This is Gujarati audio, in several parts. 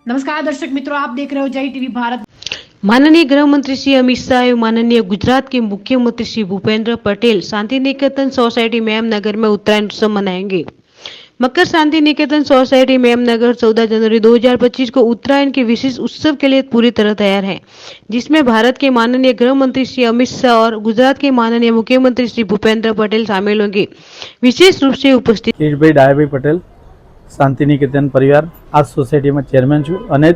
नमस्कार दर्शक मित्रों, आप देख रहे हो जय टीवी भारत। माननीय गृह मंत्री श्री अमित शाह एवं माननीय गुजरात के मुख्यमंत्री श्री भूपेंद्र पटेल शांति निकेतन सोसाइटी मेमनगर में उत्तरायण उत्सव मनाएंगे। मकर शांति निकेतन सोसाइटी मेमनगर 14 जनवरी 2025 को उत्तरायण के विशेष उत्सव के लिए पूरी तरह तैयार है, जिसमें भारत के माननीय गृह मंत्री श्री अमित शाह और गुजरात के माननीय मुख्यमंत्री श्री भूपेंद्र पटेल शामिल होंगे। विशेष रूप से उपस्थित કિરીટભાઈ ડાયાભાઈ પટેલ શાંતિ નિકેતન પરિવાર આ સોસાયટીમાં ચેરમેન છું અને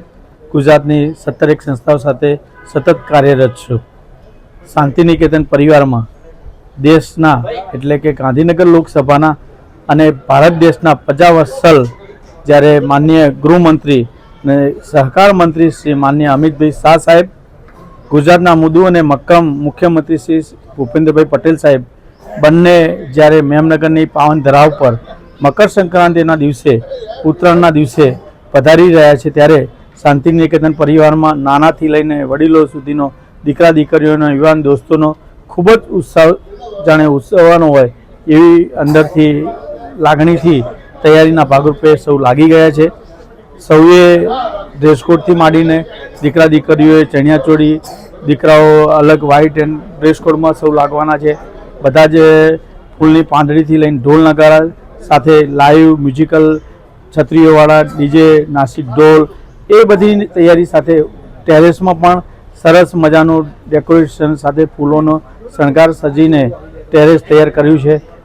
ગુજરાતની 17 સંસ્થાઓ સાથે સતત કાર્યરત છું। શાંતિ નિકેતન પરિવારમાં દેશના એટલે કે ગાંધીનગર લોકસભાના અને ભારત દેશના 50 વર્ષ જ્યારે માનનીય ગૃહમંત્રી અને સહકાર મંત્રી શ્રી માનનીય અમિતભાઈ શાહ સાહેબ, ગુજરાતના મુદુ અને મક્કમ મુખ્યમંત્રી શ્રી ભૂપેન્દ્રભાઈ પટેલ સાહેબ બંને જ્યારે મેમનગરની પાવન ધરાવ પર મકર સંક્રાંતિના દિવસે ઉત્તરાયણના દિવસે પધારી રહ્યા છે, ત્યારે શાંતિ નિકેતન પરિવારમાં નાનાથી લઈને વડીલો સુધીનો દીકરા દીકરીઓનો યુવાન દોસ્તોનો ખૂબ જ ઉત્સાહ જાણે ઉત્સવવાનો હોય એવી અંદરથી લાગણીથી તૈયારીના ભાગરૂપે સૌ લાગી ગયા છે। સૌએ ડ્રેસકોડથી માંડીને દીકરા દીકરીઓએ ચણિયાચોળી, દીકરાઓ અલગ વ્હાઇટ એન્ડ ડ્રેસકોડમાં સૌ લાગવાના છે। બધા જ ફૂલની પાંદડીથી લઈને ઢોલ નગારા સાથે લાઈવ મ્યુઝિકલ છત્રીઓવાળા ડીજે, નાસિક ઢોલ એ બધી તૈયારી સાથે ટેરેસમાં પણ સરસ મજાનું ડેકોરેશન સાથે ફૂલોનો શણગાર સજીને ટેરેસ તૈયાર કર્યું છે।